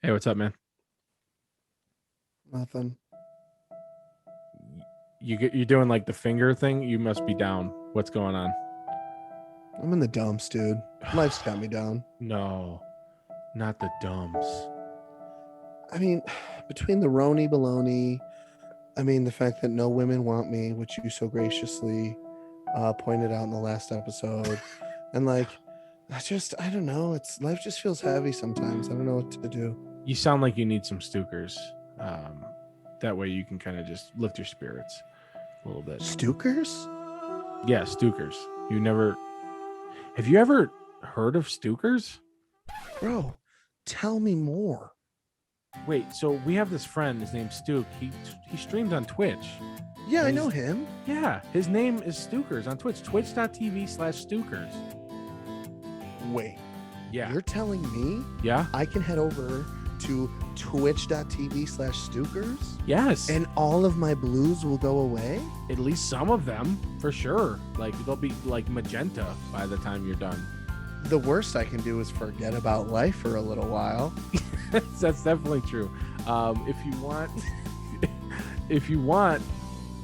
Hey, what's up, man? Nothing. You're doing like the finger thing. You must be down. What's going on? I'm in the dumps, dude. Life's got me down. No, not the dumps. I mean, between the Roni baloney, the fact that no women want me, which you so graciously pointed out in the last episode, and I don't know. Life just feels heavy sometimes. I don't know what to do. You sound like you need some Stookers. That way you can kind of just lift your spirits a little bit. Stookers? Yeah, Stookers. Have you ever heard of Stookers? Bro, tell me more. Wait, so we have this friend. His name's Stook. He streams on Twitch. Yeah, I know him. Yeah, his name is Stookers on Twitch. Twitch.tv/Stookers. Wait. Yeah. You're telling me Yeah. I can head over to twitch.tv/Stookers? Yes. And all of my blues will go away? At least some of them, for sure. Like they'll be like magenta by the time you're done. The worst I can do is forget about life for a little while. That's definitely true. If you want,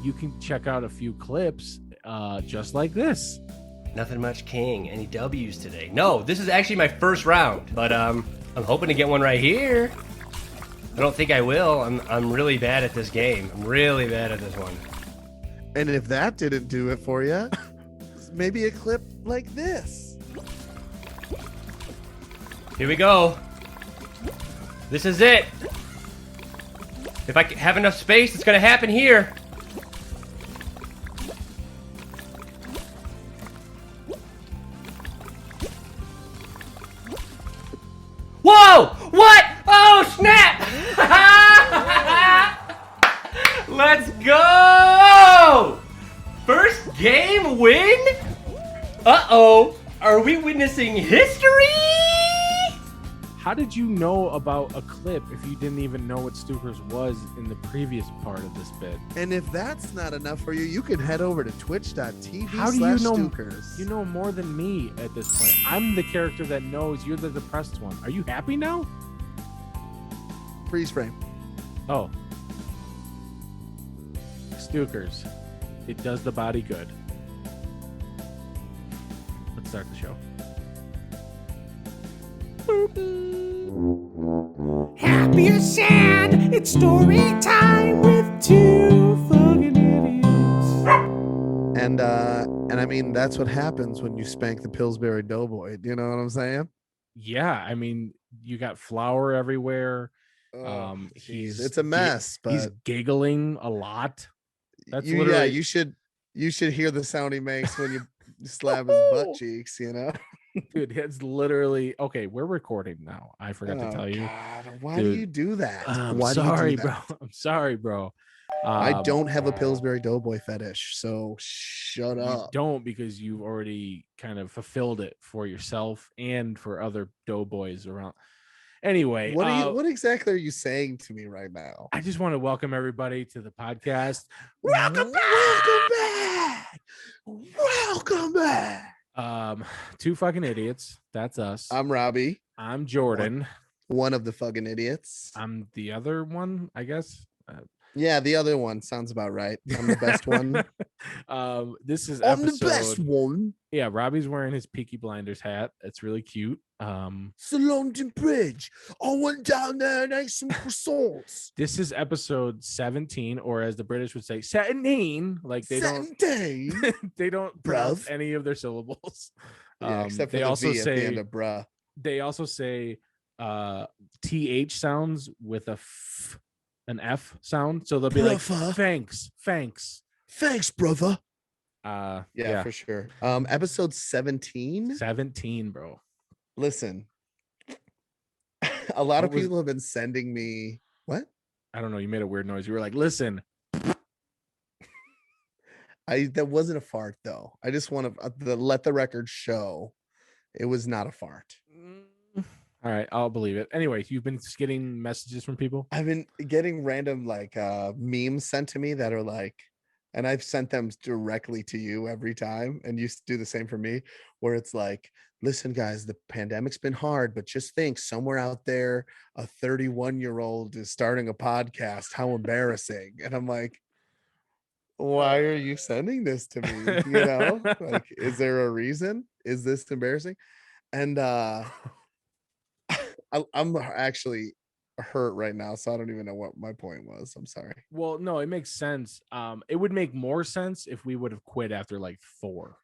you can check out a few clips, just like this. Nothing much, King. Any W's today? No, this is actually my first round, but I'm hoping to get one right here. I don't think I will. I'm really bad at this game. I'm really bad at this one. And if that didn't do it for you, maybe a clip like this. Here we go. This is it. If I have enough space, it's gonna happen here. Whoa! What? Oh, snap! Let's go! First game win? Uh-oh. Are we witnessing history? How did you know about a clip if you didn't even know what Stookers was in the previous part of this bit? And if that's not enough for you, you can head over to twitch.tv/Stookers. How do you know? You know more than me at this point. I'm the character that knows. You're the depressed one. Are you happy now? Freeze frame. Oh. Stookers. It does the body good. Let's start the show. Happy or sad, it's story time with two fucking idiots. And I mean, that's what happens when you spank the Pillsbury Doughboy. Do you know what I'm saying? Yeah, I mean, you got flour everywhere. It's a mess, but he's giggling a lot. That's you should hear the sound he makes when you slap his butt cheeks, you know. Dude, it's literally okay. We're recording now. I forgot to tell you. God, why do you do that? I'm Why sorry, do you do bro. that? I'm sorry, bro. I don't have a Pillsbury Doughboy fetish, so shut You up. don't, because you've already kind of fulfilled it for yourself and for other doughboys around. Anyway, What exactly are you saying to me right now? I just want to welcome everybody to the podcast. Welcome back. Welcome back. Two fucking idiots. That's us. I'm Robbie. I'm Jordan. One of the fucking idiots. I'm the other one, I guess. Yeah, the other one sounds about right. I'm the best one. This is I'm the best one. Yeah, Robbie's wearing his Peaky Blinders hat. It's really cute. It's the London Bridge. I went down there and ate some croissants. This is episode 17, or as the British would say, 17. Like they 17? don't they don't pronounce any of their syllables. Yeah, except for they the also V say at the end of bruh. they also say th sounds with an F sound. So they'll be Brother. like thanks. Thanks, brother. Yeah, for sure. Episode 17. 17, bro. Listen, a lot of What was- people have been sending me what? I don't know. You made a weird noise. You were like, listen. That wasn't a fart though. I just want to let the record show it was not a fart. All right, I'll believe it. Anyway, you've been getting messages from people. I've been getting random memes sent to me that are like, and I've sent them directly to you every time, and you do the same for me, where it's like listen, guys, the pandemic's been hard, but just think somewhere out there, a 31-year-old is starting a podcast. How embarrassing. And I'm like, why are you sending this to me? You know, like, is there a reason? Is this embarrassing? And I'm actually hurt right now, so I don't even know what my point was. I'm sorry. Well, no, it makes sense. It would make more sense if we would have quit after like 4.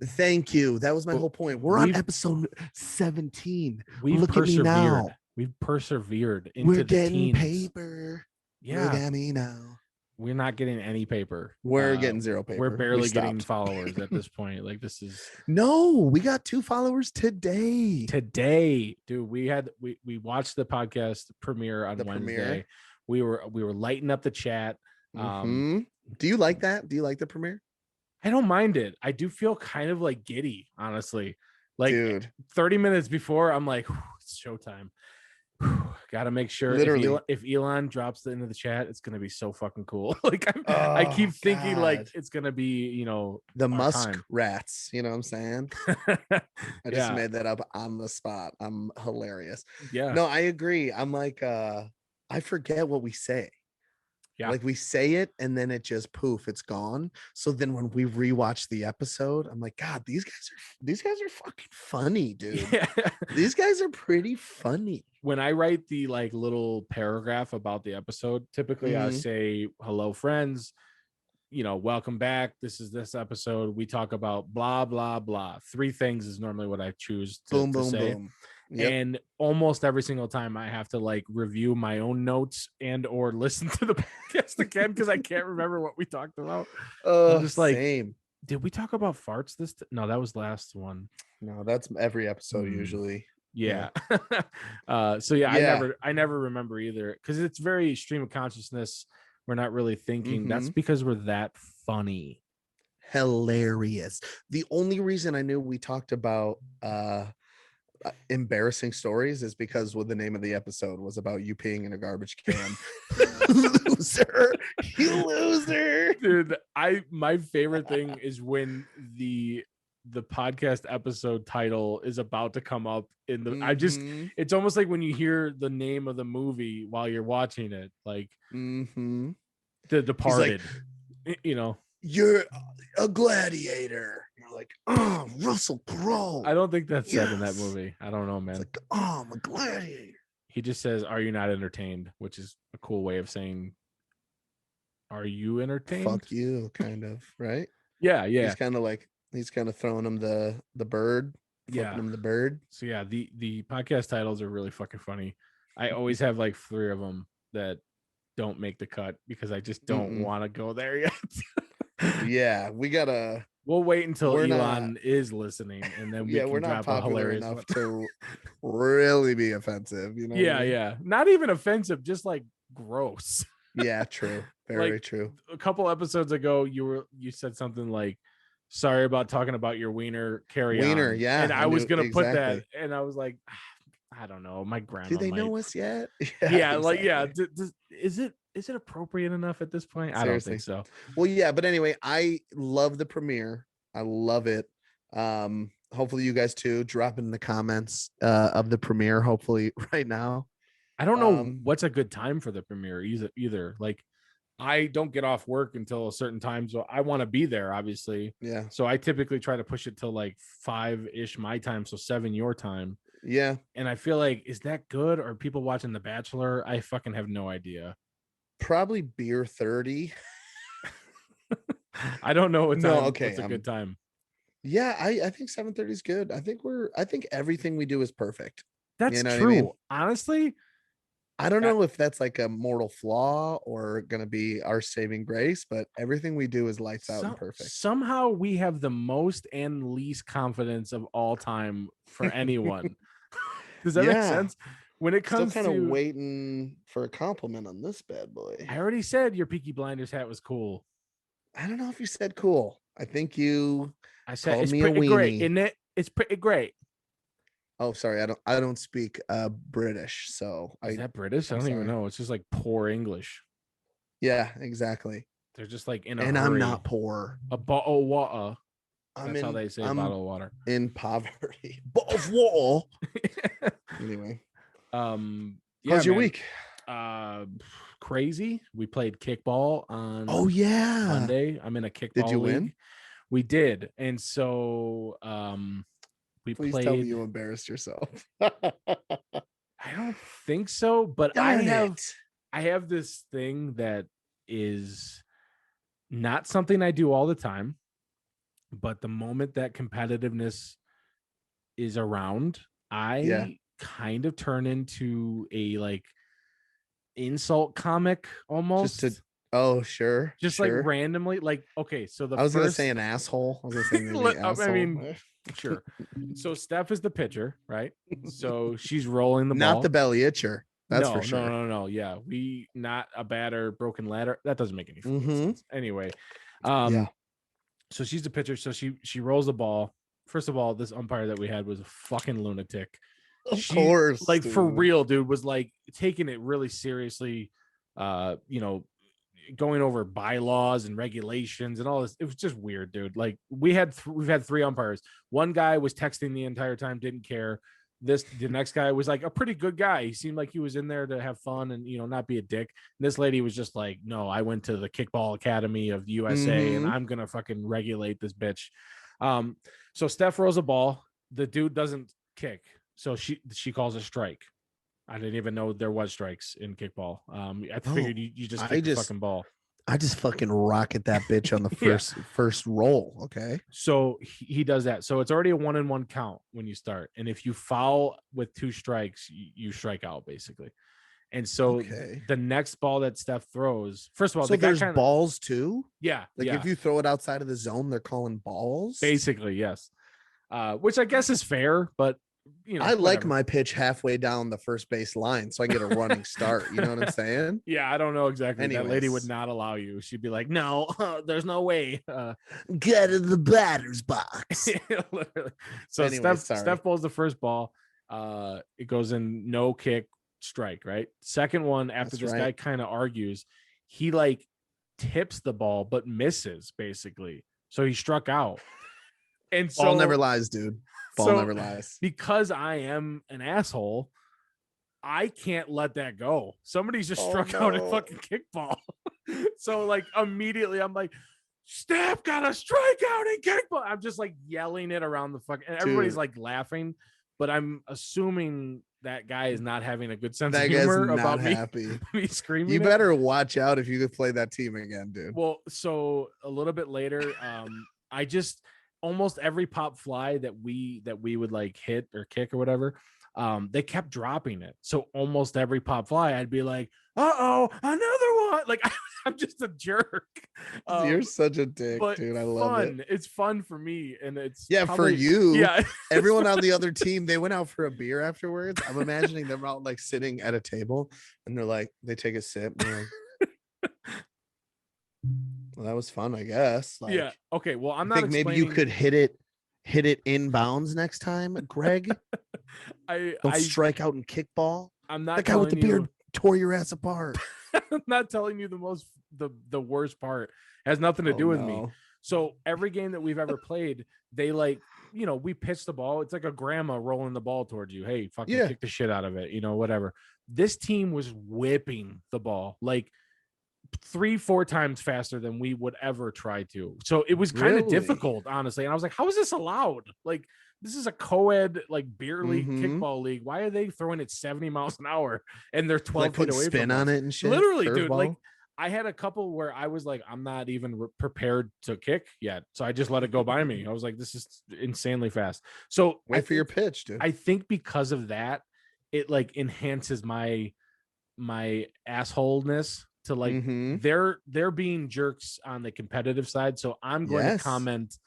Thank you. That was my But whole point. We're on we've- episode 17. We've Look at me persevered. now. We've persevered into We're the getting teens. paper. Yeah, Look at me now. we're not getting any paper. We're getting 0 paper. We're We barely getting stopped. followers at this point. Like, this is No, we got 2 followers today. today, dude. We watched the podcast premiere on The Wednesday. premiere. We were lighting up the chat. Mhm. Do you like that? Do you like the premiere? I don't mind it. I do feel kind of like giddy, honestly. Like, Dude, 30 minutes before, I'm like, it's showtime. Got to make sure Literally. if Elon drops it into the chat, it's gonna be so fucking cool. Like, I keep Oh, thinking like God. it's gonna be, you know, the our musk time. rats, you know what I'm saying? I just Yeah. made that up on the spot. I'm hilarious. Yeah. No, I agree. I'm like, I forget what we say. Yeah. Like, we say it and then it just poof, it's gone. So then when we rewatch the episode, I'm like, God, these guys are fucking funny, dude. Yeah. These guys are pretty funny. When I write the like little paragraph about the episode, typically I Mhm. say, hello, friends, you know, welcome back. This is this episode. We talk about blah, blah, blah. 3 things is normally what I choose to, Boom, to boom, say. boom. Yep. And almost every single time I have to like review my own notes and or listen to the podcast again because I can't remember what we talked about. just like, Same. Did we talk about farts this? No, that was last one. No, that's every episode Hmm. usually. Yeah. So yeah, Yeah. I never remember either because it's very stream of consciousness. We're not really thinking. That's Mhm. because we're that funny. Hilarious. The only reason I knew we talked about embarrassing stories is because the name of the episode was about you peeing in a garbage can. Loser. You loser. Dude, my favorite thing is when the podcast episode title is about to come up in the Mhm. it's almost like when you hear the name of the movie while you're watching it, like Mhm. The Departed. You know, You're a gladiator. You're like, oh, Russell Crowe. I don't think that's said in that Yes. movie. I don't know, man. It's like, oh, I'm a gladiator. He just says, "Are you not entertained?" Which is a cool way of saying, "Are you entertained?" Fuck you, kind of, right? Yeah, yeah, He's kind of throwing him the bird, flipping yeah. him the bird. So yeah, the podcast titles are really fucking funny. I always have like 3 of them that don't make the cut because I just don't Mm-mm. want to go there yet. Yeah, we gotta. We'll wait until We're Elon is listening, and then we Yeah, can we're not drop a popular hilarious enough one. to really be offensive. You know? what I Yeah, mean? yeah. Not even offensive, just like gross. Yeah, true. Very Like, true. A couple episodes ago, you said something like, "Sorry about talking about your wiener. Carry Wiener, on." yeah, And I I was knew- gonna put that, exactly. and I was like, I don't know. My grandma. Do they might. know us yet? Yeah, like yeah. exactly. Is it appropriate enough at this point? I don't think so. Well, yeah, but anyway, I love the premiere. I love it. Hopefully you guys too. Drop in the comments of the premiere. Hopefully right now. I don't know Um, what's a good time for the premiere either. Like, I don't get off work until a certain time, so I want to be there, obviously. Yeah, So I typically try to push it till like 5-ish my time, so 7 your time. yeah. And I feel like, is that good? Or are people watching The Bachelor? I fucking have no idea. Probably beer 30. I don't know what's No, okay, what's a good time. Yeah, I think 7:30 is good. I think everything we do is perfect. That's You know what I true. mean? Honestly, I don't That- know if that's like a mortal flaw or gonna be our saving grace, but everything we do is lights out and perfect. somehow we have the most and least confidence of all time for anyone. Does that make Yeah. sense? When it Still comes kind of to waiting for a compliment on this bad boy. I already said your Peaky Blinders hat was cool. I don't know if you said cool. I think you. I said Called it's me a pretty great, weenie. isn't it? It's pretty great. Oh, sorry. I don't speak British, so Is that British? I I'm don't even sorry. know. It's just like poor English. yeah, exactly. They're just like in a And hurry. I'm not poor. A bottle of water. That's how they say I'm bottle of water. in poverty. Bottle of water. Anyway. Yeah, How's your man. week? Crazy. We played kickball on Oh yeah. Monday. I'm in a kickball Did you league. win? We did. And so we Please played. tell me you embarrassed yourself. I don't think so, but Darn I have this thing that is not something I do all the time, but the moment that competitiveness is around, I kind of turn into a like insult comic almost. Sure. Just like randomly, like, okay, so I was gonna say an asshole. I was gonna say maybe asshole. I mean, sure. So Steph is the pitcher, right? So she's rolling the ball. Not the belly itcher. That's for sure. No. Yeah, we not a batter, broken ladder. That doesn't make any Mm-hmm. sense. Anyway, Yeah. so she's the pitcher. So she rolls the ball. First of all, this umpire that we had was a fucking lunatic. Of course, like dude. for real, dude, was like taking it really seriously. Going over bylaws and regulations and all this. It was just weird, dude. Like we've had 3 umpires. One guy was texting the entire time, didn't care. The next guy was like a pretty good guy. He seemed like he was in there to have fun and not be a dick. And this lady was just like, no, I went to the Kickball Academy of the USA and I'm gonna fucking regulate this bitch. So Steph rolls a ball. The dude doesn't kick, so she calls a strike. I didn't even know there was strikes in kickball. I figured you just kick the fucking ball. I just fucking rocket that bitch on the first roll. Okay. So he does that. So it's already a 1-1 count when you start. And if you foul with 2 strikes, you strike out basically. And so the next ball that Steph throws, first of all, so there's balls too. Yeah. Like if you throw it outside of the zone, they're calling balls. Basically, yes. Which I guess is fair, but I like my pitch halfway down the first base line so I get a running start. You know what I'm saying? Yeah, I don't know exactly. Anyways. That lady would not allow you. She'd be like, no, there's no way. Get in the batter's box. Literally. So Steph bowls the first ball. It goes in no kick, strike, right? Second one, after this guy kind of argues, he like tips the ball but misses basically. So he struck out. And so ball never lies, dude. Ball never lies. Because I am an asshole, I can't let that go. Somebody's just struck out at fucking kickball. So like immediately I'm like, Steph got a strikeout in kickball. I'm just like yelling it around the fucking, and everybody's like laughing, but I'm assuming that guy is not having a good sense of humor about me screaming. You better watch out if you could play that team again, dude. Well, so a little bit later, I just almost every pop fly that we would like hit or kick or whatever, they kept dropping it. So almost every pop fly, I'd be like, uh-oh, another one. Like I'm just a jerk. You're such a dick, dude. I love it. It's fun for me, and it's for you. Yeah. Everyone on the other team, they went out for a beer afterwards. I'm imagining them out like sitting at a table, and they're like, they take a sip. And they're like, well, that was fun, I guess. Like, yeah. Okay. Well, I'm I not. think maybe you could hit it inbounds next time, Greg. Don't strike out in kickball. I'm not. That guy with the beard tore your ass apart. I'm not telling you the worst part. It has nothing to do with me. So every game that we've ever played, they like, we pitch the ball. It's like a grandma rolling the ball towards you. Hey, fucking kick the shit out of it. Whatever. This team was whipping the ball like 3-4 times faster than we would ever try to. So it was kind of difficult, honestly. And I was like, how is this allowed? Like, this is a co-ed like beer league kickball league. Why are they throwing it 70 miles an hour and they're 12 feet away spin from on us? it and shit? Literally, dude. Like I had a couple where I was like, I'm not even prepared to kick yet. So I just let it go by me. I was like, this is insanely fast. So wait for your pitch, dude. I think because of that, it like enhances my assholeness to like they're being jerks on the competitive side. So I'm going to comment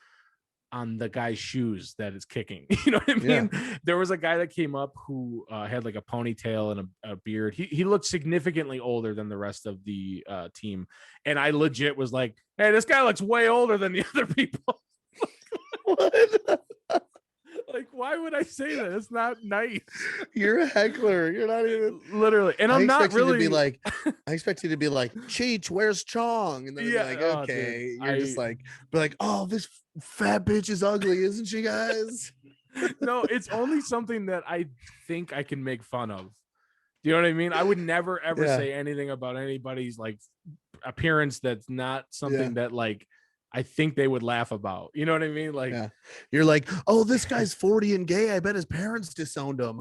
on the guy's shoes that is kicking. You know what I mean? Yeah. There was a guy that came up who had like a ponytail and a beard. He looked significantly older than the rest of the team. And I legit was like, hey, this guy looks way older than the other people. What? Like, why would I say that? It's not nice. You're a heckler. You're not even literally. And I'm not really I expect you to be like, Cheech, where's Chong? And then be like, okay. You're just like, be like, oh, this fat bitch is ugly, isn't she, guys? No, it's only something that I think I can make fun of. Do you know what I mean? I would never ever Yeah. say anything about anybody's like appearance that's not something that like I think they would laugh about. You know what I mean? Like, Yeah. You're like, oh, this guy's 40 and gay. I bet his parents disowned him.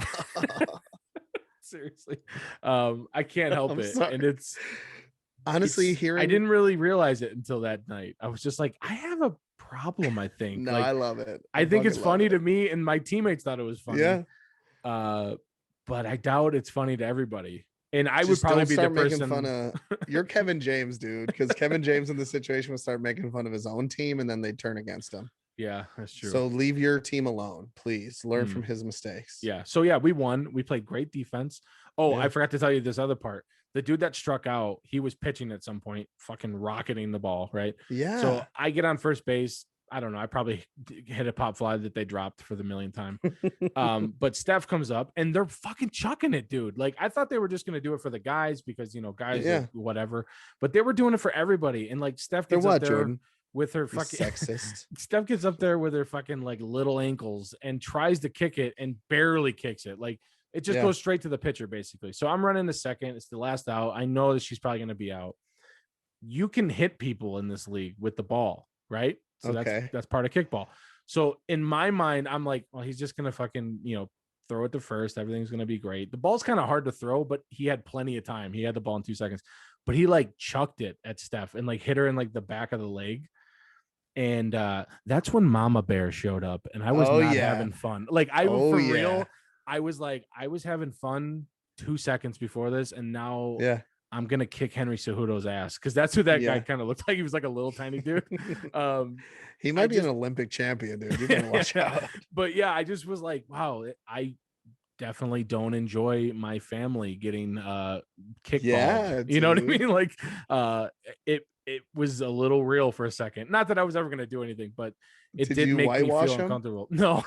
seriously, I can't help I'm it, sorry. and it's Honestly, it's- hearing I didn't really realize it until that night. I was just like, I have a problem. I think. No, like, I love it. I think it's fucking love funny it. to me, and my teammates thought it was funny. Yeah. But I doubt it's funny to everybody. And I would Just probably don't be the start making person. fun of you're Kevin James, dude, because Kevin James in this situation would start making fun of his own team and then they'd turn against him. Yeah, that's true. So leave your team alone, please. Learn Mm. from his mistakes. Yeah. So yeah, we won. We played great defense. Oh, Yeah. I forgot to tell you this other part. The dude that struck out, he was pitching at some point, fucking rocketing the ball, right? Yeah. So I get on first base. I don't know. I probably hit a pop fly that they dropped for the millionth time. But Steph comes up and they're fucking chucking it, dude. Like I thought they were just gonna do it for the guys because guys, Yeah. whatever. But they were doing it for everybody. And like Steph For gets what, up there Jordan? with her You fucking sexist. Steph gets up there with her fucking like little ankles and tries to kick it and barely kicks it. Like it just Yeah. goes straight to the pitcher, basically. So I'm running the second. It's the last out. I know that she's probably gonna be out. You can hit people in this league with the ball, right? So Okay. that's part of kickball. So in my mind, I'm like, well, he's just gonna fucking throw it to first. Everything's gonna be great. The ball's kind of hard to throw, but he had plenty of time. He had the ball in 2 seconds, but he like chucked it at Steph and like hit her in like the back of the leg. And that's when Mama Bear showed up, and I was Oh, not yeah. having fun. Like I Oh, for yeah. real, I was having fun 2 seconds before this, and now Yeah. I'm gonna kick Henry Cejudo's ass because that's who that guy Yeah. kind of looked like. He was like a little tiny dude. He might be an Olympic champion, dude. You can watch out. But yeah, I just was like, wow, I definitely don't enjoy my family getting kickball. Yeah, You know what I dude. mean? Like it was a little real for a second. Not that I was ever gonna do anything, but it Did did you make me whitewash feel him? uncomfortable. No.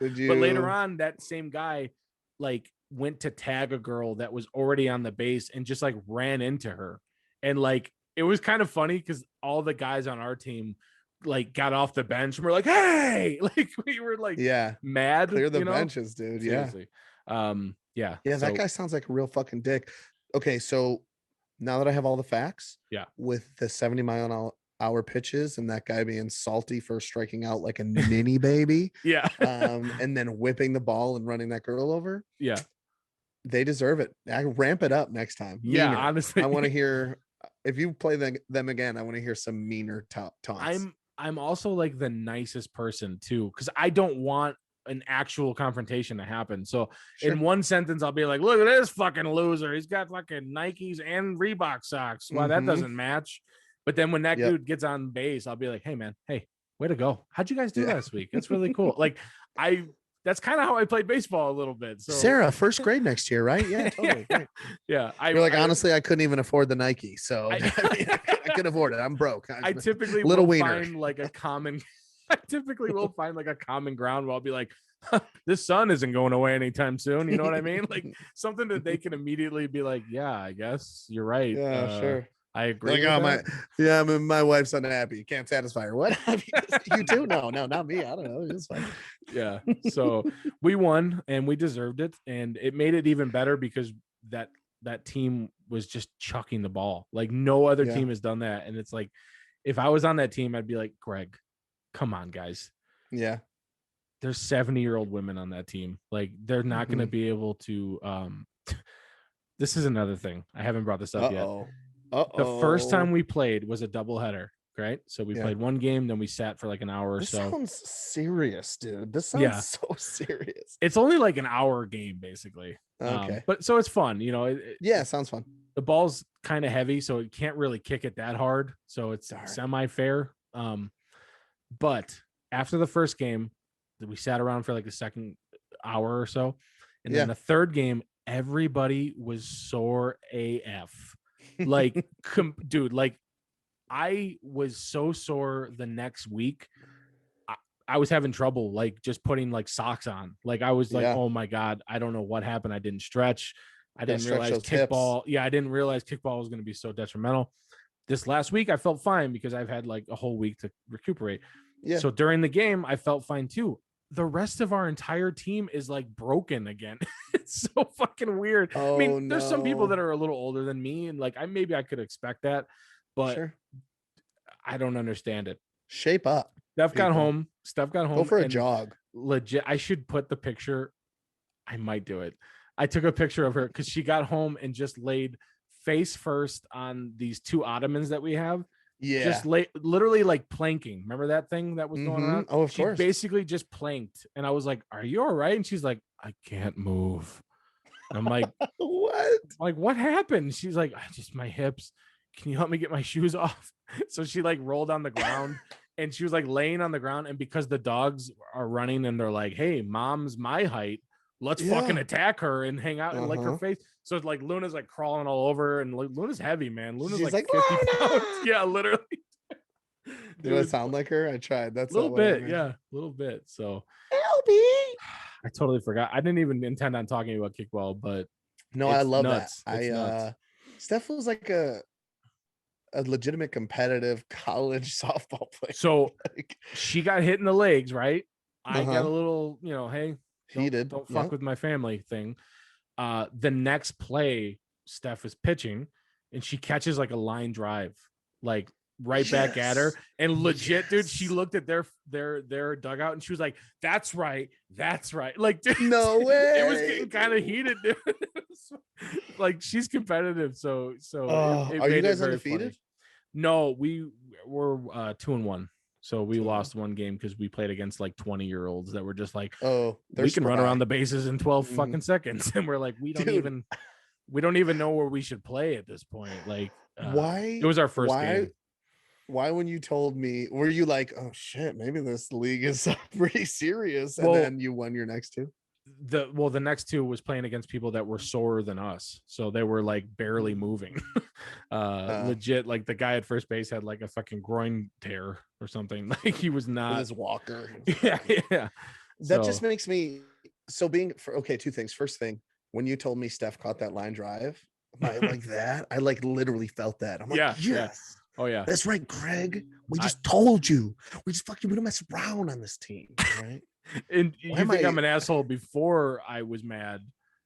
Did you? But later on, that same guy like went to tag a girl that was already on the base and just like ran into her. And like it was kind of funny because all the guys on our team like got off the bench and were like, hey, like we were like Yeah. mad. Clear the you know? benches, dude. Yeah. Seriously. Yeah. Yeah, that So- guy sounds like a real fucking dick. Okay, so now that I have all the facts, Yeah. with the 70-mile-an-hour pitches and that guy being salty for striking out like a mini baby, Yeah. and then whipping the ball and running that girl over, Yeah. they deserve it. I ramp it up next time. Yeah. Meaner. Honestly, I want to hear if you play them again. I want to hear some meaner taunts. I'm also like the nicest person too, because I don't want an actual confrontation to happen. So Sure. in one sentence, I'll be like, look at this fucking loser. He's got fucking Nikes and Reebok socks. Well, that Mhm. doesn't match. But then when that Yep. dude gets on base, I'll be like, hey man, hey, way to go. How'd you guys do Yeah. last week? That's really cool. Like that's kind of how I played baseball a little bit. So Sarah, first grade next year, right? Yeah, totally. Great. yeah, You're like, honestly, I couldn't even afford the Nike, so I- I couldn't afford it. I'm broke. I typically Little will wiener. find like a common I typically will find like a common ground where I'll be like, this sun isn't going away anytime soon. You know what I mean? Like something that they can immediately be like, yeah, I guess you're right. Yeah, sure. I agree. Like, with oh that. I mean, my wife's unhappy. You can't satisfy her. What? You too? No, not me. I don't know. It's fine. Yeah. So we won and we deserved it. And it made it even better because that team was just chucking the ball. Like no other Yeah. team has done that. And it's like, if I was on that team, I'd be like, Greg, come on, guys. Yeah. There's 70-year-old women on that team. Like they're not going to be able to. This is another thing. I haven't brought this up yet. The first time we played was a doubleheader, right? So we Yeah. played one game, then we sat for like an hour or This so. sounds serious, dude. This sounds Yeah. so serious. It's only like an hour game, basically. Okay. But so it's fun, Yeah, sounds fun. the ball's kind of heavy, so it can't really kick it that hard. So it's Darn. semi-fair. But after the first game, we sat around for like the second hour or so. And then Yeah. the third game, everybody was sore AF. Like, dude, like I was so sore the next week. I was having trouble like just putting like socks on. Like I was like, Yeah. oh my God, I don't know what happened. I didn't stretch. I didn't stretch realize those hips. kickball. Yeah, I didn't realize kickball was going to be so detrimental. This last week, I felt fine because I've had like a whole week to recuperate. Yeah. So during the game, I felt fine too. The rest of our entire team is like broken again. It's so fucking weird. Oh, I mean, there's some people no. that are a little older than me, and like maybe I could expect that, but Sure. I don't understand it. Shape up. Steph got people. home. Go for a and jog. legit. I should put the picture. I might do it. I took a picture of her because she got home and just laid face first on these two ottomans that we have. Yeah. Just literally like planking. Remember that thing that was going around? Oh, of she course. basically just planked. And I was like, "Are you all right?" And she's like, "I can't move." And I'm like, what happened? She's like, "Just my hips. Can you help me get my shoes off?" So she like rolled on the ground and she was like laying on the ground. And because the dogs are running and they're like, "Hey, mom's my height. Let's fucking attack her and hang out and lick her face." So it's like Luna's like crawling all over, and Luna's heavy, man. Luna's She's like 50 Luna! pounds. Yeah, literally. Did I sound like her? I tried. That's a little bit, yeah, a little bit. So Elby. I totally forgot. I didn't even intend on talking about kickball, but no, I love nuts. that. Nuts. Steph was like a legitimate competitive college softball player. So like, she got hit in the legs, right? I got a little, hey, heated. Don't fuck with my family thing. The next play, Steph is pitching, and she catches like a line drive, like right back at her. And legit, dude, she looked at their dugout and she was like, "That's right, that's right." Like, dude, no way. It was getting kind of heated, dude. Like, she's competitive, so it are made you guys it very undefeated? funny. No, we were 2-1. So we lost one game because we played against like 20-year-olds that were just like, we can run around the bases in 12 fucking seconds. And we're like, we don't even know where we should play at this point. Like, why? It was our first game. Why, when you told me, were you like, "Oh shit, maybe this league is pretty serious," and then you won your next two? The next two was playing against people that were sorer than us, so they were like barely moving. Legit, like the guy at first base had like a fucking groin tear or something. Like, he was not with his walker. yeah. That just makes me two things. First thing, when you told me Steph caught that line drive, I like that. I like literally felt that. I'm like, yes. Yeah. Oh yeah, that's right, Greg. We just told you. We don't mess around on this team, right? And you think I'm an asshole before I was mad.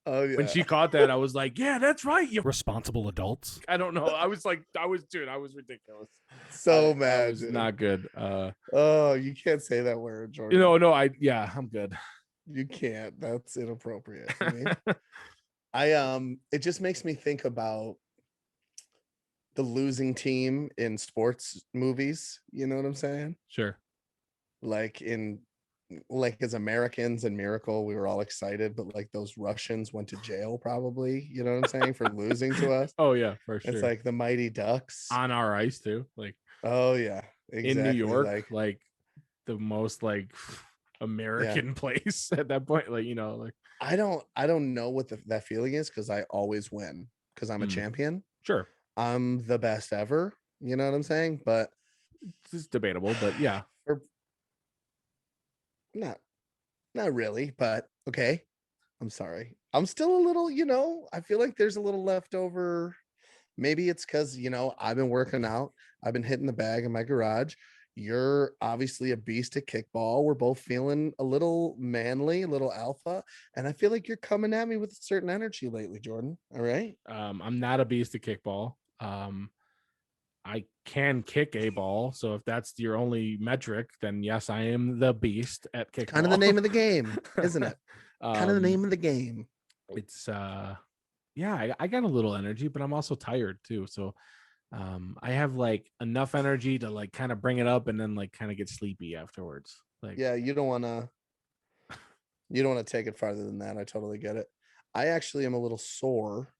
Oh yeah. When she caught that, I was like, "Yeah, that's right, you responsible adults." I don't know. I was ridiculous. So mad. It was not good. Oh, you can't say that word, Jordan. No, I'm good. You can't. That's inappropriate. It just makes me think about the losing team in sports movies. You know what I'm saying? Sure. Like as Americans in Miracle, we were all excited, but like those Russians went to jail probably, you know what I'm saying, for losing to us. Oh yeah, for sure. It's like the Mighty Ducks on our ice too. Like, oh yeah, exactly. In New York, like the most like American place at that point. Like, like I don't know what that feeling is, because I always win because I'm a champion. Sure. I'm the best ever. You know what I'm saying? But it's debatable, but yeah. Not really, but okay. I'm sorry. I'm still a little, I feel like there's a little leftover. Maybe it's because, I've been working out. I've been hitting the bag in my garage. You're obviously a beast at kickball. We're both feeling a little manly, a little alpha. And I feel like you're coming at me with a certain energy lately, Jordan. All right. I'm not a beast at kickball. I can kick a ball. So if that's your only metric, then yes, I am the beast at kickball. Kind of the name of the game, isn't it? Kind of the name of the game. It's I got a little energy, but I'm also tired too. So I have like enough energy to like kind of bring it up and then like kind of get sleepy afterwards. Like, yeah, you don't want to take it farther than that. I totally get it. I actually am a little sore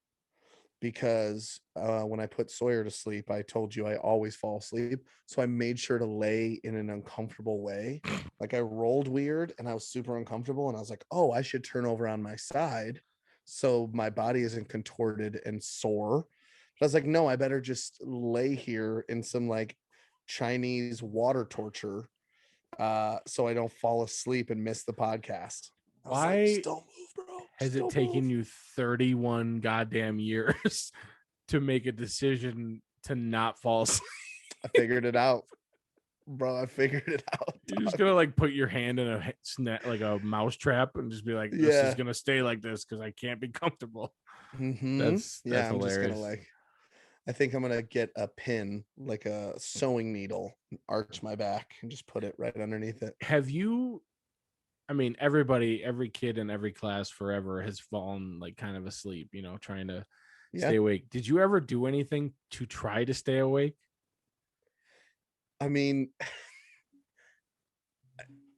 because when I put Sawyer to sleep, I told you I always fall asleep. So I made sure to lay in an uncomfortable way. Like I rolled weird and I was super uncomfortable. And I was like, oh, I should turn over on my side so my body isn't contorted and sore. But I was like, no, I better just lay here in some like Chinese water torture so I don't fall asleep and miss the podcast. Why? Like, don't move, bro. Has it taken you 31 goddamn years to make a decision to not fall asleep? I figured it out. Bro, I figured it out. You're just gonna like put your hand in a like a mouse trap and just be like, this is gonna stay like this because I can't be comfortable. That's I'm hilarious. just gonna like, I think I'm gonna get a pin, like a sewing needle, arch my back, and just put it right underneath it. Have you? I mean, every kid in every class forever has fallen like kind of asleep, trying to stay awake. Did you ever do anything to try to stay awake? I mean,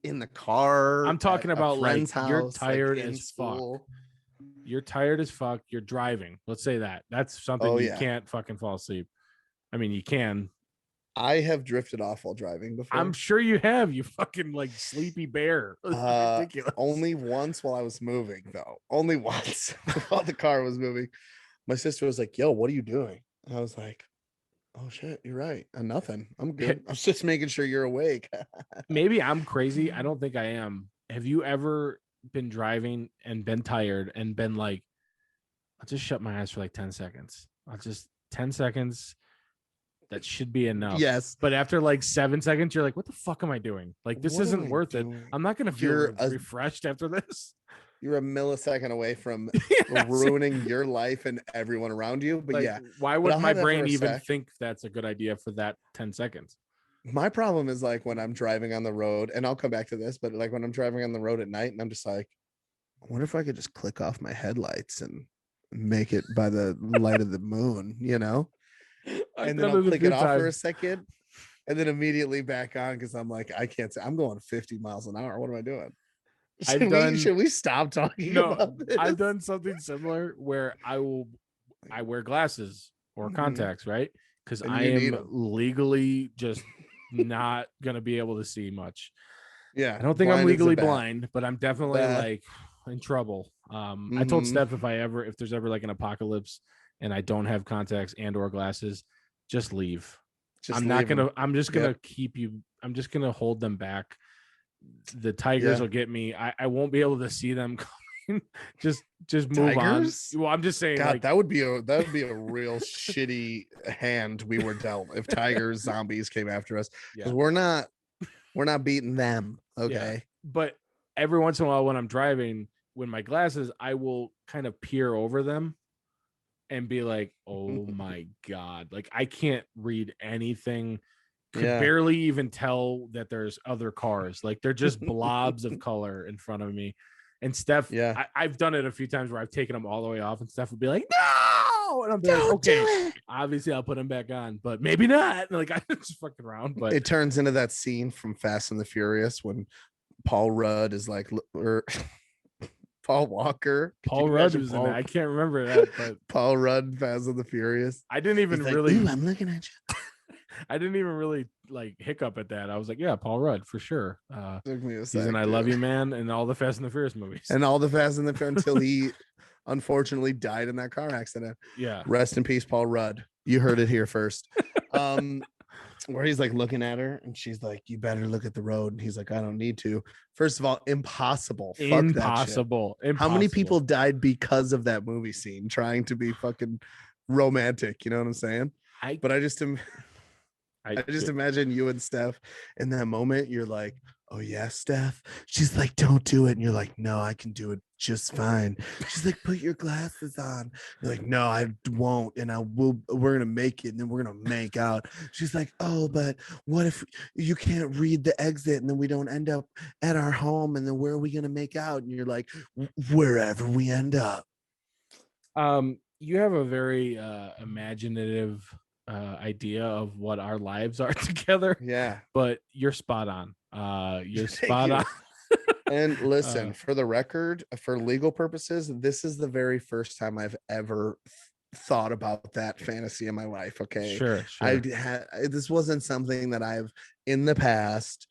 in the car. I'm talking about like house, you're tired like as school. fuck. You're tired as fuck. You're driving. Let's say that. That's something you can't fucking fall asleep. I mean, you can. I have drifted off while driving before. I'm sure you have. You fucking like sleepy bear. Ridiculous. Only once while I was moving, though. Only once while the car was moving. My sister was like, "Yo, what are you doing?" And I was like, "Oh shit, you're right. Nothing. I'm good. I was just making sure you're awake." Maybe I'm crazy. I don't think I am. Have you ever been driving and been tired and been like, I'll just shut my eyes for like 10 seconds. 10 seconds. That should be enough. Yes. But after like 7 seconds, you're like, what the fuck am I doing? Like, this isn't worth it. I'm not going to feel refreshed after this. You're a millisecond away from ruining your life and everyone around you. But like, why would my brain even think that's a good idea for that 10 seconds? My problem is like when I'm driving on the road, and I'll come back to this, but like when I'm driving on the road at night and I'm just like, I wonder if I could just click off my headlights and make it by the light of the moon, And then I'll click it off for a second and then immediately back on because I'm like, I can't say I'm going 50 miles an hour. What am I doing? Should we stop talking about this? I've done something similar where I wear glasses or contacts, right? Because I am legally just not gonna be able to see much. Yeah, I don't think I'm legally blind, but I'm definitely like in trouble. I told Steph if there's ever like an apocalypse and I don't have contacts and or glasses, just leave. I'm just gonna keep you. I'm just gonna hold them back. The tigers will get me. I won't be able to see them coming. just move tigers? On. Well, I'm just saying. God, like, that would be a real shitty hand we were dealt if tigers, zombies came after us. Because we're not beating them. Okay. Yeah. But every once in a while when I'm driving with my glasses, I will kind of peer over them and be like, oh my God. Like I can't read anything. Could barely even tell that there's other cars. Like they're just blobs of color in front of me. And Steph, I've done it a few times where I've taken them all the way off and Steph would be like, no. And I'm like, okay, obviously I'll put them back on, but maybe not. And like I just fucking around. But it turns into that scene from Fast and the Furious when Paul Rudd is like, or Paul Walker. Paul Rudd was in that. I can't remember that, but Paul Rudd, Fast and the Furious. I didn't even really. Ooh, I'm looking at you. I didn't even really like hiccup at that. I was like, yeah, Paul Rudd for sure. Took me a he's in I Love You Man and all the Fast and the Furious movies. And all the Fast and the Furious until he unfortunately died in that car accident. Yeah. Rest in peace, Paul Rudd. You heard it here first. Where he's like looking at her and she's like, you better look at the road. And he's like, I don't need to. First of all, impossible. Impossible. How many people died because of that movie scene trying to be fucking romantic? You know what I'm saying? I just imagine you and Steph in that moment. You're like, oh yeah, Steph. She's like, don't do it. And you're like, no, I can do it just fine. She's like, put your glasses on. You're like, no, I won't. And we're going to make it. And then we're going to make out. She's like, oh, but what if you can't read the exit and then we don't end up at our home? And then where are we going to make out? And you're like, wherever we end up. You have a very imaginative idea of what our lives are together. Yeah, but you're spot on. You're spot on. And listen, for the record, for legal purposes, this is the very first time I've ever thought about that fantasy in my life. Okay, sure. This wasn't something that I've in the past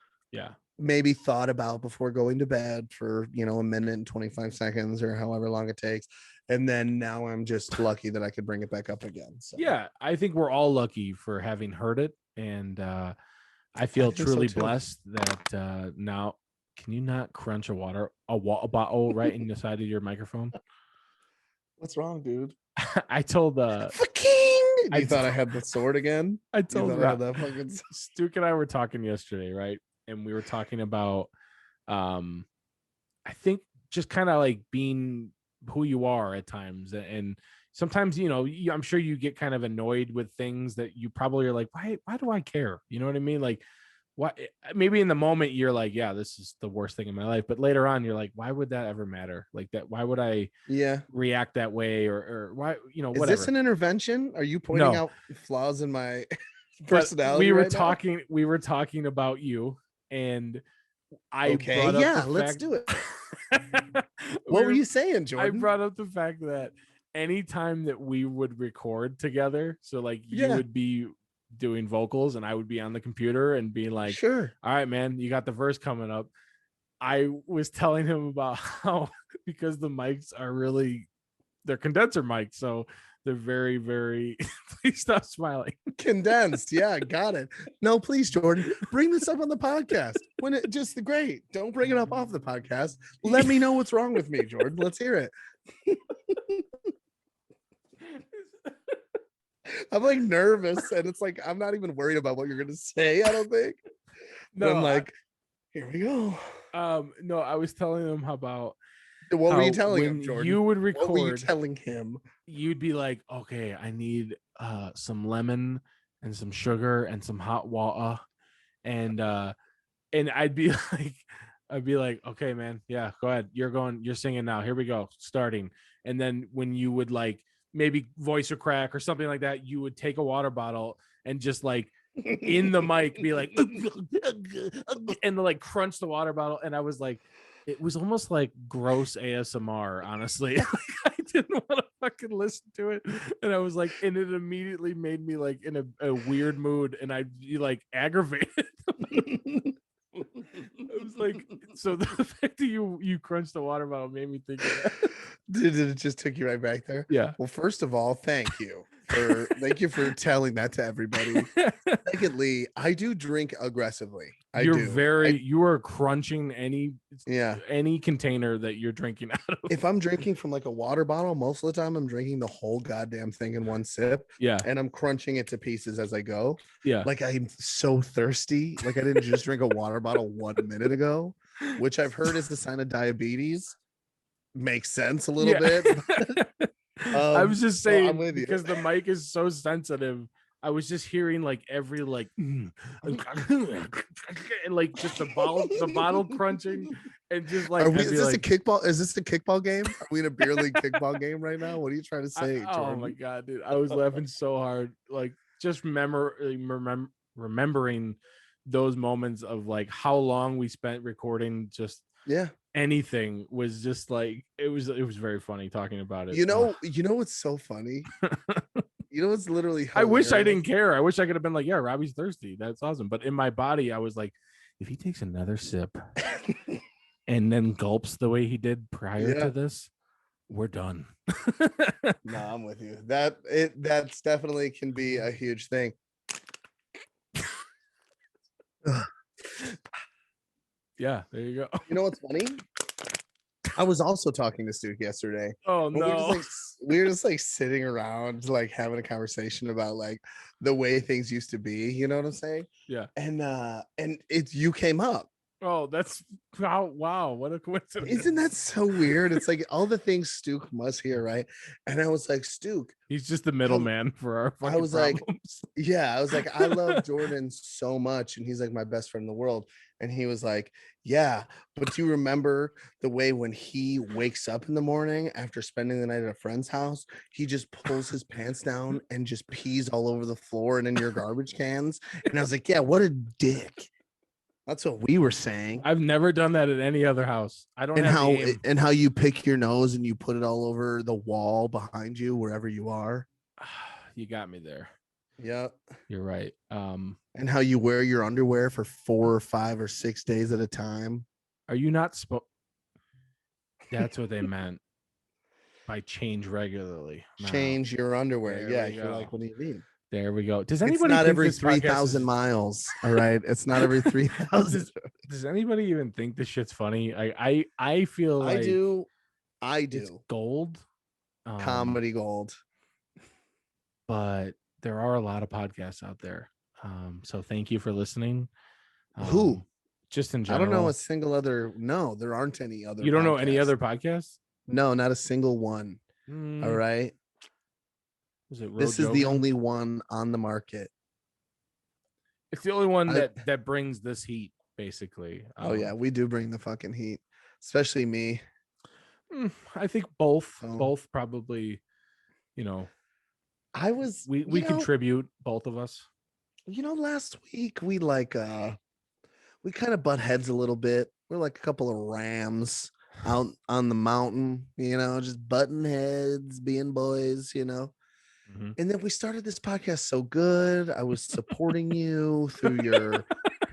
maybe thought about before going to bed for a minute and 25 seconds or however long it takes. And then now I'm just lucky that I could bring it back up again. So. Yeah, I think we're all lucky for having heard it. And I feel truly blessed that now, can you not crunch a bottle right in the side of your microphone? What's wrong, dude? I told the king. You thought I had the sword again? I told I had that fucking. Stuke and I were talking yesterday, right? And we were talking about, I think just kind of like being who you are at times, and sometimes I'm sure you get kind of annoyed with things that you probably are like, why do I care? You know what I mean? Like, why? Maybe in the moment you're like, yeah, this is the worst thing in my life, but later on you're like, why would that ever matter? Like that? Why would I? Yeah. React that way, or why? Is Whatever. this an intervention? Are you pointing out flaws in my personality? We were right talking. Now? We were talking about you, and I okay. brought up Yeah, the let's fact... do it. What were you saying, Jordan? I brought up the fact that anytime that we would record together, so like you would be doing vocals and I would be on the computer and being like, sure, all right, man, you got the verse coming up. I was telling him about how, because the mics are they're condenser mics, so they're very, very please stop smiling. Condensed. Yeah, got it. No, please, Jordan, bring this up on the podcast. When it just great. Don't bring it up off the podcast. Let me know what's wrong with me, Jordan. Let's hear it. I'm like nervous, and it's like I'm not even worried about what you're gonna say. I don't think. No, I'm like, here we go. No, I was telling him about what were you telling him, Jordan? You would record. What were you telling him? You'd be like, okay, I need some lemon and some sugar and some hot water, and I'd be like, okay, man, yeah, go ahead. You're singing now. Here we go, starting. And then when you would like maybe voice or crack or something like that, you would take a water bottle and just like in the mic be like and like crunch the water bottle. And I was like, it was almost like gross ASMR, honestly. I didn't want to fucking listen to it, and I was like, and it immediately made me like in a weird mood, and I'd be like aggravated. I was like, so the fact that you crunched the water bottle made me think of that. Did it just took you right back there? Yeah. Well, first of all, thank you for telling that to everybody. Secondly, I do drink aggressively. You are crunching any container that you're drinking out of. If I'm drinking from like a water bottle, most of the time I'm drinking the whole goddamn thing in one sip. Yeah. And I'm crunching it to pieces as I go. Yeah. Like I'm so thirsty. Like I didn't just drink a water bottle 1 minute ago, which I've heard is the sign of diabetes. Makes sense a little bit. I was just saying, because the mic is so sensitive, I was just hearing like every like and like just the bottle crunching, and just like is this a kickball? Is this a kickball game? Are we in a beer league kickball game right now? What are you trying to say? Oh my god, dude! I was laughing so hard, like just remembering those moments of like how long we spent recording. Just anything was just like it was very funny talking about it. You know what's so funny? You know what's literally hilarious? I wish I didn't care. I wish I could have been like, yeah, Robbie's thirsty. That's awesome. But in my body, I was like, if he takes another sip and then gulps the way he did prior to this, we're done. No, I'm with you. That's definitely can be a huge thing. Yeah, there you go. You know what's funny? I was also talking to Stu yesterday. Oh no. We were just like sitting around like having a conversation about like the way things used to be, you know what I'm saying? Yeah. And you came up. Oh, that's wow, what a coincidence. Isn't that so weird? It's like all the things Stu must hear, right? And I was like, Stu, he's just the middleman for our fucking I was problems. I was like, I love Jordan so much, and he's like my best friend in the world. And he was like, yeah, but do you remember the way when he wakes up in the morning after spending the night at a friend's house, he just pulls his pants down and just pees all over the floor and in your garbage cans? And I was like, yeah, what a dick. That's what we were saying. I've never done that at any other house. I don't. And how you pick your nose and you put it all over the wall behind you wherever you are. You got me there. Yep, you're right. And how you wear your underwear for 4 or 5 or 6 days at a time. Are you not That's what they meant by change regularly. Change your underwear. Yeah, you're like, what do you mean? There we go. Does anybody? It's not every 3,000 miles. All right, it's not every 3,000. Does anybody even think this shit's funny? I feel like I do. It's gold, comedy gold. But there are a lot of podcasts out there. So thank you for listening. Who? Just in I general. don't know a single other. No, there aren't any other. You don't know any podcasts. other podcasts? No, not a single one. All right. Was it This is the only one on the market. It's the only one that brings this heat, basically. Oh yeah, we do bring the fucking heat, especially me. I think both Oh. probably, I was we contribute, both of us. Last week we we kind of butt heads a little bit. We're like a couple of rams out on the mountain, just butting heads, being boys, Mm-hmm. And then we started this podcast so good. I was supporting you through your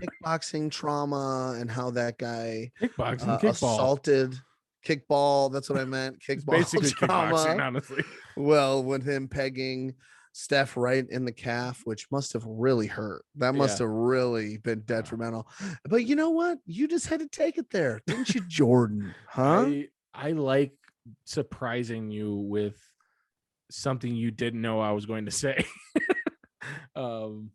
kickboxing trauma and how that guy Kickball. assaulted kickball. That's what I meant. Kickball. Basically trauma. kickboxing, honestly. Well, with him pegging Steph right in the calf, which must have really hurt. That must have really been detrimental. But you know what? You just had to take it there, didn't you, Jordan? Huh? I like surprising you with something you didn't know I was going to say.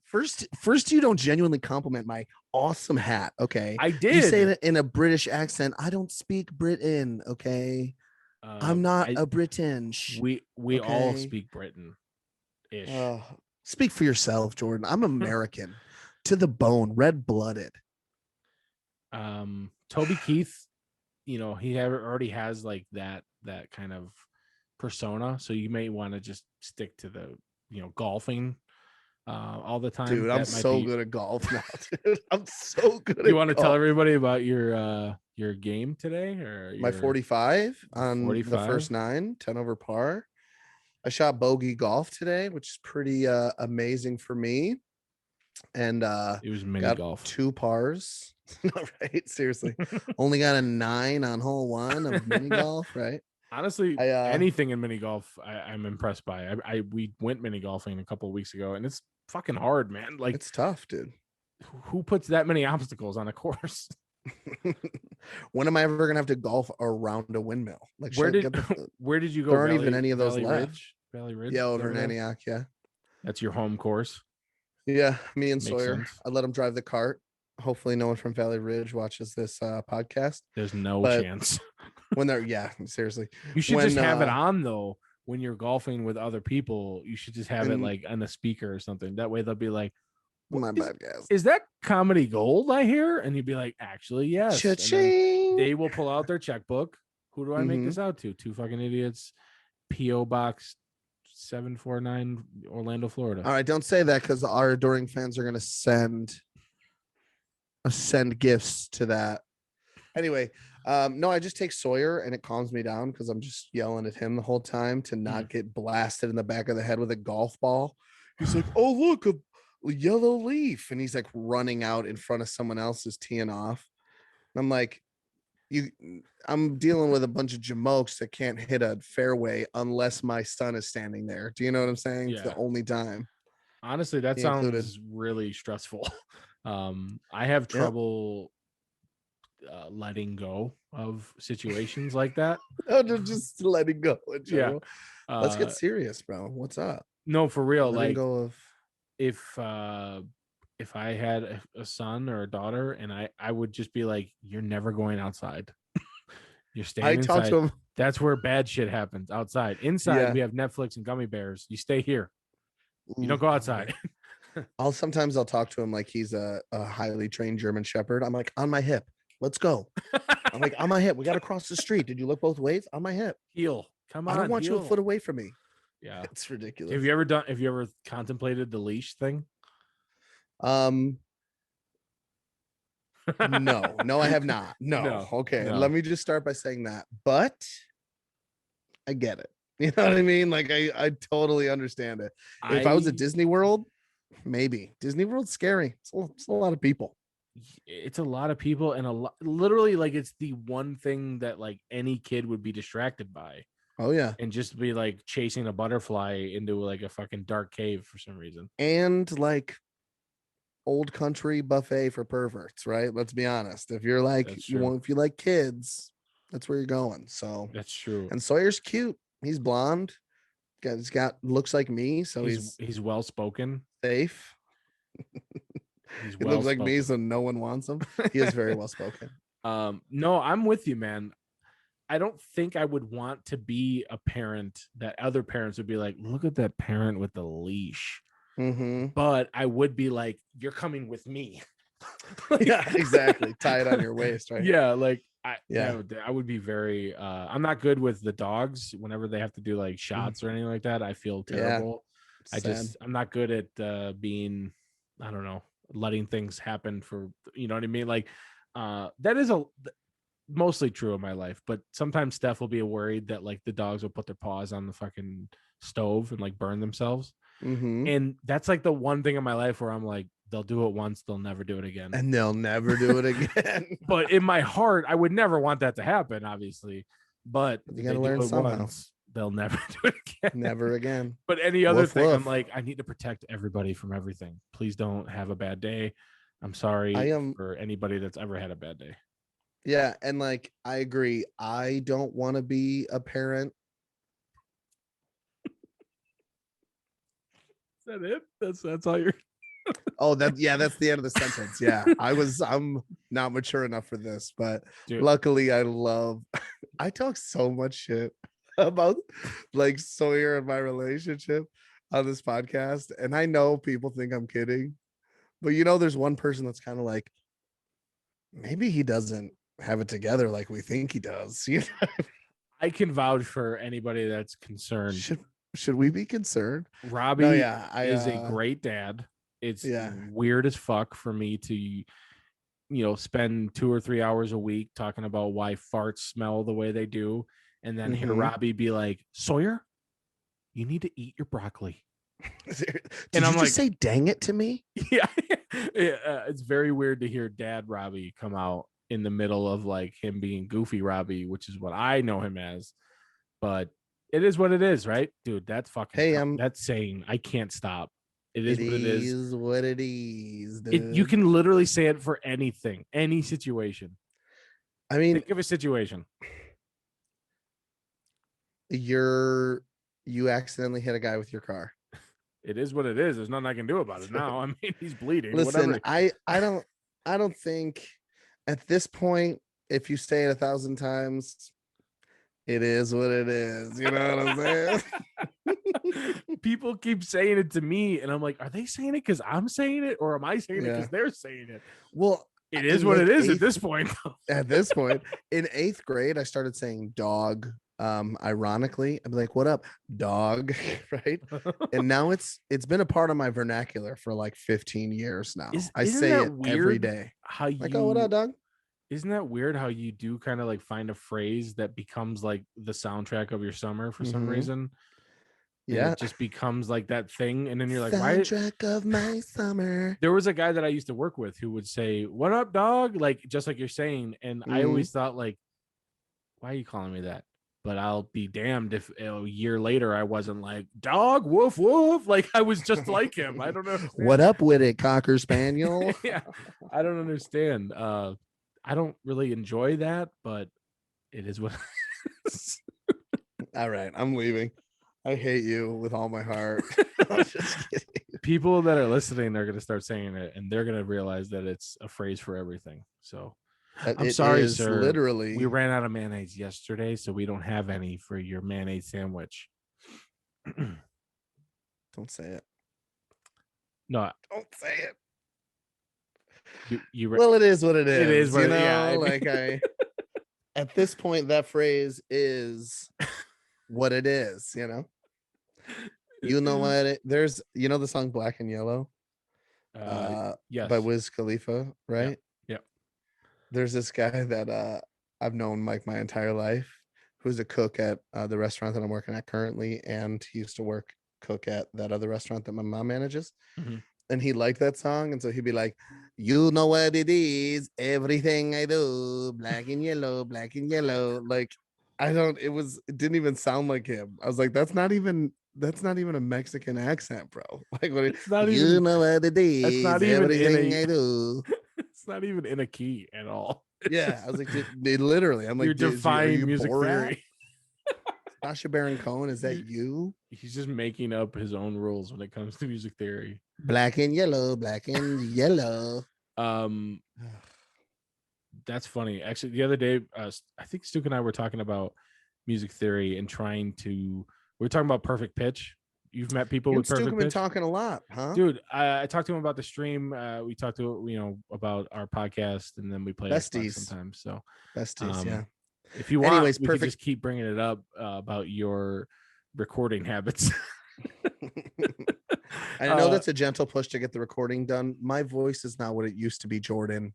First, you don't genuinely compliment my awesome hat. Okay, I did. You say it in a British accent. I don't speak Britain. Okay, I'm not a Briton. We all speak Britain. Speak for yourself, Jordan. I'm American to the bone, red-blooded. Toby Keith, he already has like that kind of persona, so you may want to just stick to the golfing all the time. Dude, I'm so good at golf now, dude. I'm so good at You want to tell everybody about your game today, or my 45 on 45? the first 9, 10 over par. I shot bogey golf today, which is pretty amazing for me. And it was mini got golf, 2 pars. No, right? Seriously. Only got a 9 on hole 1 of mini golf, right? Honestly, anything in mini golf, I'm impressed by. We went mini golfing a couple of weeks ago, and it's fucking hard, man. Like, it's tough, dude. Who puts that many obstacles on a course? When am I ever gonna have to golf around a windmill? Like, where did you go? There aren't even any of those left. Valley Ridge. Yeah, over in Antioch. Yeah, that's your home course. Yeah, me and Makes Sawyer. sense. I let him drive the cart. Hopefully, no one from Valley Ridge watches this podcast. There's no chance. When they're seriously, you should just have it on though. When you're golfing with other people, you should just have it like on the speaker or something. That way they'll be like, my podcast. Is that comedy gold I hear? And you'd be like, actually, yes. They will pull out their checkbook. Who do I make this out to? 2 fucking idiots. P.O. Box 749, Orlando, Florida. All right, don't say that, because our adoring fans are gonna send gifts to that. Anyway, no, I just take Sawyer and it calms me down because I'm just yelling at him the whole time to not get blasted in the back of the head with a golf ball. He's like, oh, look, a yellow leaf. And he's like running out in front of someone else's teeing off. And I'm like, I'm dealing with a bunch of jamokes that can't hit a fairway unless my son is standing there. Do you know what I'm saying? Yeah. It's the only time. Honestly, that sounds really stressful. I have trouble letting go of situations like that. Oh, just letting go. Yeah. Let's get serious, bro. What's up? No, for real. Letting like, go of... if I had a son or a daughter, and I would just be like, you're never going outside. You're staying inside. Talk to him. That's where bad shit happens. Outside. Inside, we have Netflix and gummy bears. You stay here. You don't go outside. Sometimes I'll talk to him like he's a highly trained German Shepherd. I'm like, on my hip. Let's go. I'm like, on my hip. We got to cross the street. Did you look both ways? On my hip. Heel. Come on. I don't want you a foot away from me. Yeah. It's ridiculous. Have you ever contemplated the leash thing? No, I have not. No. Okay. No. Let me just start by saying that. But I get it. You know what I mean? Like, I totally understand it. If I was at Disney World, maybe. Disney World's scary. It's a lot of people. It's a lot of people, and literally, like, it's the one thing that like any kid would be distracted by. Oh yeah. And just be like chasing a butterfly into like a fucking dark cave for some reason. And like old country buffet for perverts, right? Let's be honest. If you're like if you like kids, that's where you're going. So that's true. And Sawyer's cute. He's blonde. He's got looks like me, so he's well spoken. safe. He's He well looks like me, spoken. so no one wants him. He is very well spoken. No, I'm with you, man. I don't think I would want to be a parent that other parents would be like, look at that parent with the leash. Mm-hmm. But I would be like, you're coming with me. Like, yeah, exactly. Tie it on your waist, right? Yeah, like Yeah. I would be very I'm not good with the dogs whenever they have to do like shots or anything like that. I feel terrible. Sad. I'm not good at being, I don't know, letting things happen for, you know what I mean? Like that is mostly true in my life, but sometimes Steph will be worried that like the dogs will put their paws on the fucking stove and like burn themselves. Mm-hmm. And that's like the one thing in my life where I'm like, they'll do it once, they'll never do it again. And they'll never do it again. But in my heart, I would never want that to happen, obviously. But You gotta learn somehow. Once, they'll never do it again. Never again. But any other Woof, thing, woof. I'm like, I need to protect everybody from everything. Please don't have a bad day. I'm sorry for anybody that's ever had a bad day. Yeah, and like I agree. I don't want to be a parent. Is that it? That's all you're. Oh, that's the end of the sentence. Yeah, I'm not mature enough for this, but Dude. luckily I talk so much shit about like Sawyer and my relationship on this podcast, and I know people think I'm kidding, but you know, there's one person that's kind of like, maybe he doesn't have it together like we think he does. You know? I can vouch for anybody that's concerned. Should we be concerned? Robbie is a great dad. It's Yeah. weird as fuck for me to, spend 2 or 3 hours a week talking about why farts smell the way they do. And then hear Robbie be like, Sawyer, you need to eat your broccoli. Did you just say dang it to me? Yeah. It's very weird to hear Dad Robbie come out in the middle of like him being goofy Robbie, which is what I know him as. But it is what it is, right? Dude, that's fucking that's saying I can't stop. It is what it is. It is what it is, dude. You can literally say it for anything, any situation. I mean, think of a situation. You accidentally hit a guy with your car. It is what it is. There's nothing I can do about it now. I mean, he's bleeding. Listen, whatever. I don't think at this point, if you say it 1,000 times, it is what it is. You know what I'm saying? People keep saying it to me, and I'm like, are they saying it because I'm saying it, or am I saying it because they're saying it? Well, it is what it is at this point. At this point, in 8th grade, I started saying dog. Ironically, I'm like, what up, dog? Right. And now it's been a part of my vernacular for like 15 years now. I say it every day. How you like, oh, what up, dog? Isn't that weird how you do kind of like find a phrase that becomes like the soundtrack of your summer for some reason? Yeah. It just becomes like that thing. And then you're like, soundtrack of my summer. There was a guy that I used to work with who would say, what up, dog? Like, just like you're saying. And I always thought like, why are you calling me that? But I'll be damned if a year later I wasn't like, dog, woof, woof. Like I was just like him. I don't know. What up with it, Cocker Spaniel? Yeah. I don't understand. I don't really enjoy that, but it is what it is. All right. I'm leaving. I hate you with all my heart. I'm just kidding. People that are listening are going to start saying it, and they're going to realize that it's a phrase for everything. So I'm sorry, sir. Literally, we ran out of mayonnaise yesterday, so we don't have any for your mayonnaise sandwich. Don't say it. No, don't say it. Well, it is what it is. It is what you know. At this point, that phrase is what it is. You know. You know what? There's the song "Black and Yellow," yes, by Wiz Khalifa, right? Yeah. There's this guy that I've known like my entire life, who's a cook at the restaurant that I'm working at currently, and he used to cook at that other restaurant that my mom manages. And he liked that song, and so he'd be like, "You know what it is? Everything I do, black and yellow, black and yellow." Like, it didn't even sound like him. I was like, that's not even a Mexican accent, bro. Like, it's not you even, know what it is? It's not even everything I do. It's not even in a key at all. Yeah, I was like, literally, I'm like, you're defying music theory. Sacha Baron Cohen, is that you? He's just making up his own rules when it comes to music theory. Black and yellow, black and yellow. That's funny. Actually, the other day, I think Stuke and I were talking about music theory and we were talking about perfect pitch. You've met people with perfect pitch. Been talking a lot, huh? Dude, I talked to him about the stream. We talked to about our podcast, and then we play Xbox sometimes. So besties, yeah. If you want, we could just keep bringing it up about your recording habits. I know that's a gentle push to get the recording done. My voice is not what it used to be, Jordan.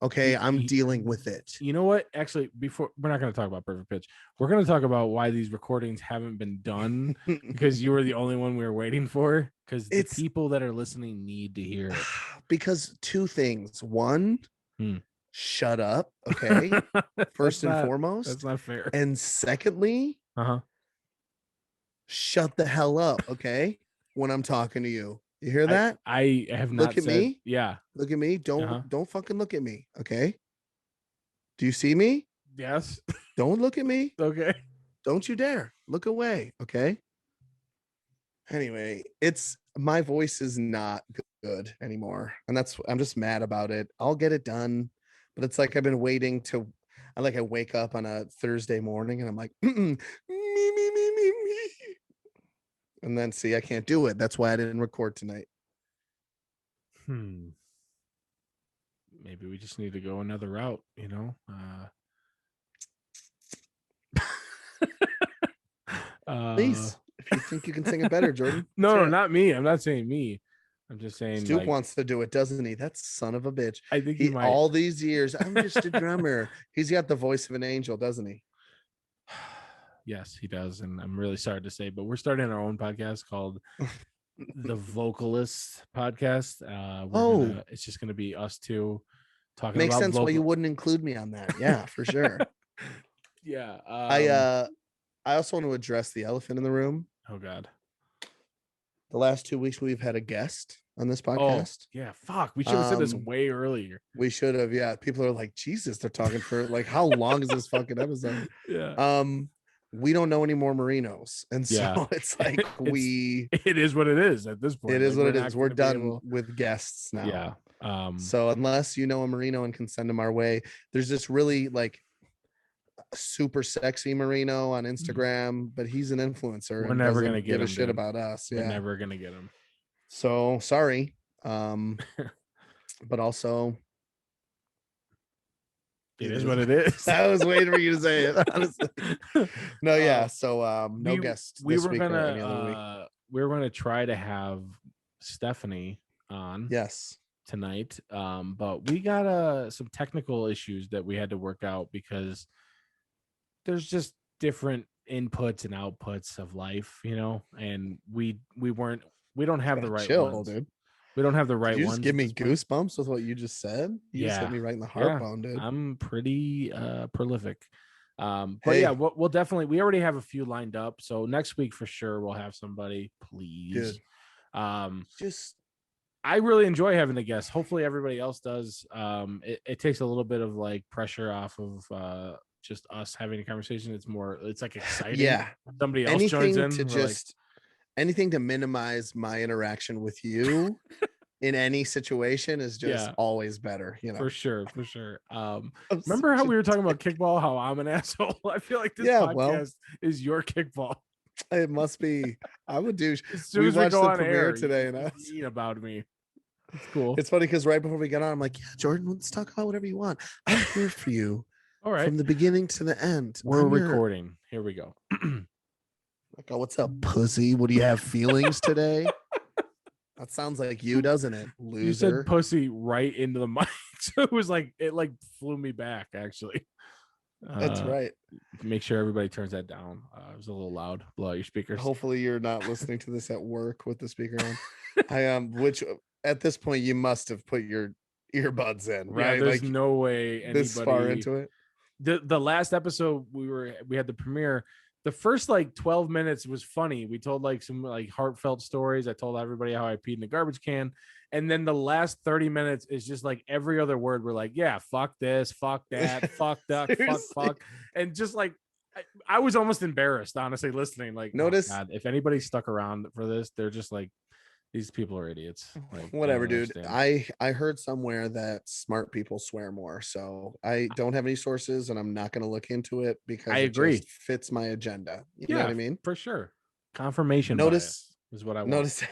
Okay, I'm dealing with it. You know what? Actually, before we're not going to talk about perfect pitch. We're going to talk about why these recordings haven't been done because you were the only one we were waiting for. Because the people that are listening need to hear it. Because two things. One, shut up. Okay. First and foremost. That's not fair. And secondly, shut the hell up. Okay. When I'm talking to you. You hear that? I have not. Look at me. Yeah. Look at me. Don't fucking look at me. Okay. Do you see me? Yes. Don't look at me. Okay. Don't you dare look away. Okay. Anyway, my voice is not good anymore. And I'm just mad about it. I'll get it done. But it's like I've been waiting I wake up on a Thursday morning and I'm like, me. And then see, I can't do it. That's why I didn't record tonight. Maybe we just need to go another route, Please, if you think you can sing it better, Jordan. No, not me. I'm not saying me. I'm just saying Stoop wants to do it, doesn't he? That son of a bitch. I think he might. All these years, I'm just a drummer. He's got the voice of an angel, doesn't he? Yes, he does. And I'm really sorry to say, but we're starting our own podcast called The Vocalist Podcast. It's just going to be us two talking Makes about sense why you wouldn't include me on that. Yeah, for sure. Yeah. I also want to address the elephant in the room. Oh, God. The last 2 weeks, we've had a guest on this podcast. Yeah, fuck. We should have said this way earlier. We should have. Yeah. People are like, Jesus, they're talking for how long is this fucking episode? Yeah. We don't know any more Merinos. And so it's like it is what it is at this point. It is what it is. We're done with guests now. Yeah. So unless you know a Merino and can send them our way, there's this really super sexy Merino on Instagram, but he's an influencer. We're never gonna give a shit about us. We're never gonna get him. So sorry. But also it is what it is. I was waiting for you to say it, honestly. No, yeah. So no guests. We were gonna try to have Stephanie on. Yes. Tonight. But we got some technical issues that we had to work out because there's just different inputs and outputs of life, and we don't have the right ones. Dude. We don't have the right ones. You ones. Just give me goosebumps with what you just said. You just hit me right in the heart bone, dude. I'm pretty prolific. But we'll definitely, we already have a few lined up. So next week for sure we'll have somebody, please. Dude. I really enjoy having a guest. Hopefully everybody else does. It takes a little bit of pressure off of just us having a conversation. It's exciting. Yeah. Somebody else joins in. Anything to minimize my interaction with you in any situation is just always better, For sure. Remember how we were talking about kickball, how I'm an asshole? I feel like this podcast is your kickball. It must be. I would do. As soon as we go on air today, and about me. It's cool. It's funny because right before we get on, I'm like, yeah, Jordan, let's talk about whatever you want. I'm here for you. All right. From the beginning to the end. We're recording. Here we go. Oh, what's up, pussy? What do you have feelings today? That sounds like you, doesn't it, loser? You said pussy right into the mic. So it was it flew me back, actually. That's right. Make sure everybody turns that down. It was a little loud. Blow out your speakers. Hopefully you're not listening to this at work with the speaker on. Which at this point you must have put your earbuds in, right? Yeah, there's no way anybody this far into it. The last episode we had the premiere. The first 12 minutes was funny. We told some heartfelt stories. I told everybody how I peed in the garbage can. And then the last 30 minutes is just every other word. We're yeah, fuck this, fuck that, fuck duck, fuck. And just I was almost embarrassed, honestly, listening. Like, Notice- oh God, if anybody stuck around for this, they're just like, these people are idiots. Like, Whatever, don't dude. understand. I heard somewhere that smart people swear more. So I don't have any sources, and I'm not going to look into it because I it agree. just fits my agenda. You know Yeah, what I mean? for sure. Confirmation Notice bias is what I want. notice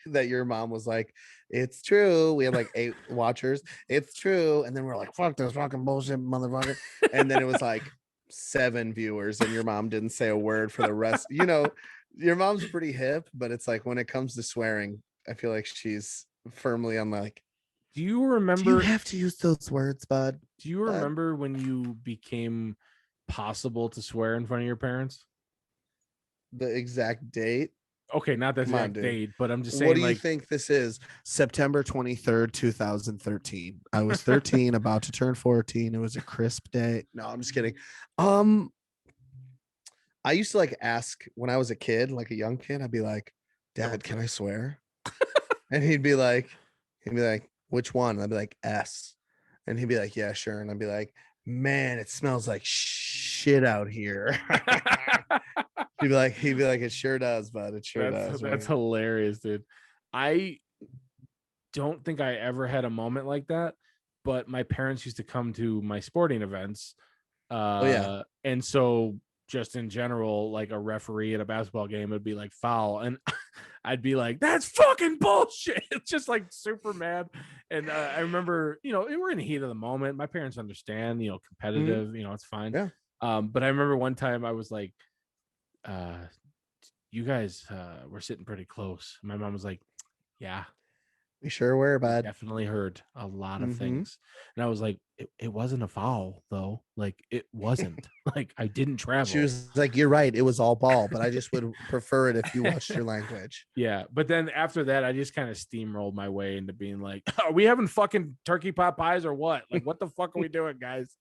that your mom was like, "It's true." We had like 8 watchers. It's true, and then we're like, "Fuck this fucking bullshit, motherfucker!" And then it was like 7 viewers, and your mom didn't say a word for the rest. You know, your mom's pretty hip, but it's like when it comes to swearing, I feel like she's firmly on like, Do you do you remember? have to use those words, bud? Do you remember when you became possible to swear in front of your parents? The exact date. Okay, not the Come on, exact dude. date, but I'm just saying, What do you like, think this is? September 23rd, 2013. I was 13, about to turn 14. It was a crisp day. No, I'm just kidding. I used to like ask when I was a kid, like a young kid, I'd be like, "Dad, can I swear?" And he'd be like, "Which one?" I'd be like, "S." And he'd be like, "Yeah, sure." And I'd be like, "Man, it smells like shit out here." he'd be like, "It sure does, bud. It sure does." that's right? hilarious, dude. I don't think I ever had a moment like that, but my parents used to come to my sporting events. Yeah. And so just in general, like a referee at a basketball game would be like foul, and I'd be like, "That's fucking bullshit." It's just like super mad. And I remember, we're in the heat of the moment. My parents understand, competitive, it's fine. Yeah. But I remember one time I was like, you guys were sitting pretty close. My mom was like, "Yeah, We sure were, we bud. definitely heard a lot of Mhm. things." And I was like, it wasn't a foul though. Like, it wasn't. Like, I didn't travel. She was like, "You're right. It was all ball, but I just would prefer it if you watched your language." Yeah, but then after that, I just kind of steamrolled my way into being like, "Are we having fucking turkey pot pies or what? Like, what the fuck are we doing, guys?"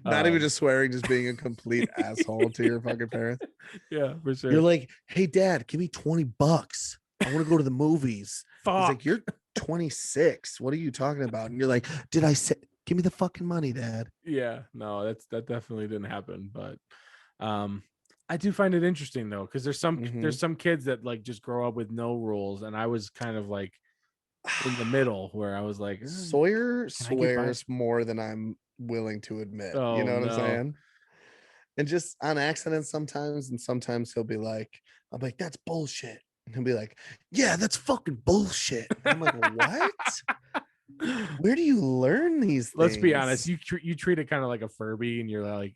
Not even just swearing, just being a complete asshole to your fucking parents. Yeah, for sure. You're like, "Hey, Dad, give me $20. I want to go to the movies." He's Fuck. like, "You're 26. What are you talking about?" And you're like, "Did I say? Give me the fucking money, Dad." Yeah, no, that definitely didn't happen. But I do find it interesting though, because there's some kids that like just grow up with no rules, and I was kind of like in the middle where I was like, Sawyer can I get by? swears more than I'm willing to admit. You Oh, know what I'm no. saying? And just on accident sometimes, and sometimes he'll be like, I'm like, "That's bullshit." And he'll be like, "Yeah, that's fucking bullshit." And I'm like, "What? Where do you learn these things?" Let's be honest, you treat it kind of like a Furby, and you're like,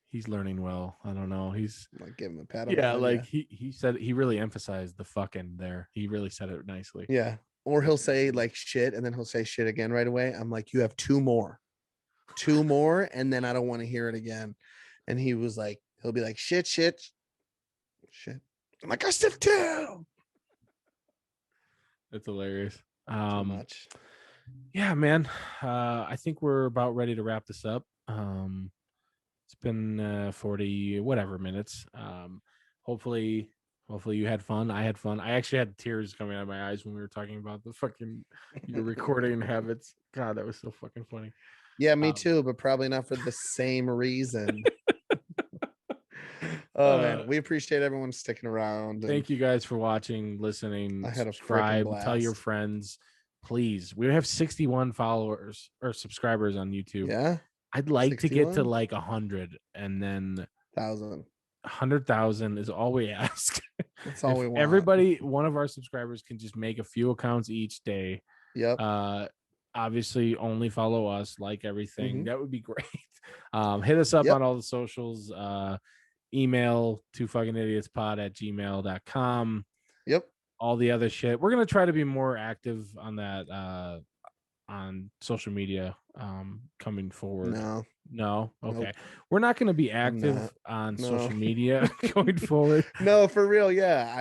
he's learning well. I don't know. He's like, give him a pat on yeah, the head, like he said, he really emphasized the fucking there. He really said it nicely. yeah. Or he'll say like shit, and then he'll say shit again right away. I'm like, "You have 2 more, and then I don't want to hear it again." And he was like, he'll be like, "Shit, shit, shit." I'm like, "I still 2." That's hilarious. Too much. Yeah, man. I think we're about ready to wrap this up. It's been 40 whatever minutes. Hopefully you had fun. I had fun. I actually had tears coming out of my eyes when we were talking about the fucking your recording habits. God, that was so fucking funny. Yeah, me too, but probably not for the same reason. Oh man, we appreciate everyone sticking around. Thank you guys for watching, listening. I had a freaking Subscribe, tell your blast. friends, please. We have 61 followers or subscribers on YouTube. Yeah, I'd like to get to 61? like 100, and then 1,000. 100,000 is all we ask. That's all If we want. everybody, one of our subscribers can just make a few accounts each day. Yep. Obviously only follow us, like everything. Mhm. That would be great. Hit us up Yep. on all the socials. Email twofuckingidiotspod@gmail.com. Yep. All the other shit. We're gonna try to be more active on that on social media coming forward. No. Okay. Nope. We're not gonna be active not. on No. social media going forward. No, for real. Yeah.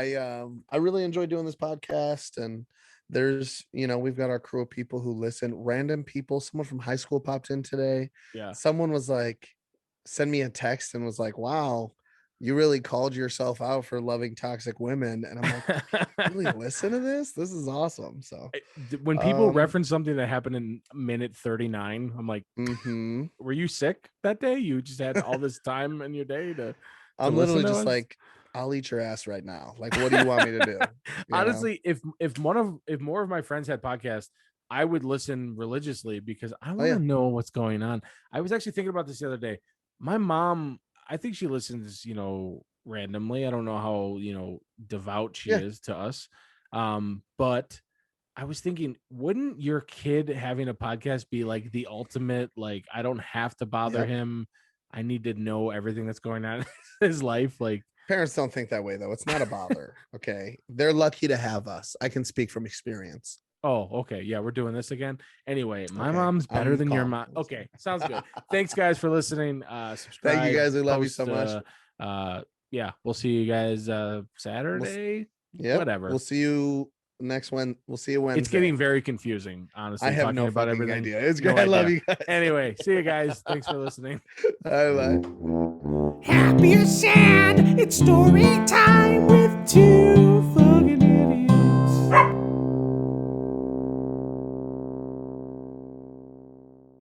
I really enjoy doing this podcast, and there's, we've got our crew of people who listen, random people. Someone from high school popped in today. Yeah. Someone was like, send me a text and was like, "Wow, you really called yourself out for loving toxic women. And I'm like, really listen to this? This is awesome. So When people reference something that happened in minute 39, I'm like, mhm. were you sick that day? You just had all this time in your day to I'm listen literally to just us? like, I'll eat your ass right now. Like, what do you want me to do? You know? Honestly, if more of my friends had podcasts, I would listen religiously because I want to yeah. know what's going on. I was actually thinking about this the other day. My mom, I think she listens, randomly. I don't know how, devout she Yeah. is to us. But I was thinking, wouldn't your kid having a podcast be like the ultimate, like, I don't have to bother Yep. him. I need to know everything that's going on in his life. Like, Parents don't think that way, though. It's not a bother. Okay. They're lucky to have us. I can speak from experience. oh, okay. Yeah, we're doing this again. Anyway, my Okay, mom's better I'm than your calm. mom. Okay, sounds good. Thanks, guys, for listening. Subscribe. Thank you, guys. We love you so much. Yeah, we'll see you guys Saturday. Yeah. Whatever. We'll see you next Wednesday. We'll see you Wednesday. It's getting very confusing, honestly. I have talking no about fucking everything. idea. It's No great. I love idea. you guys. Anyway, see you guys. Thanks for listening. Bye. Happy or sad, it's story time with two fucking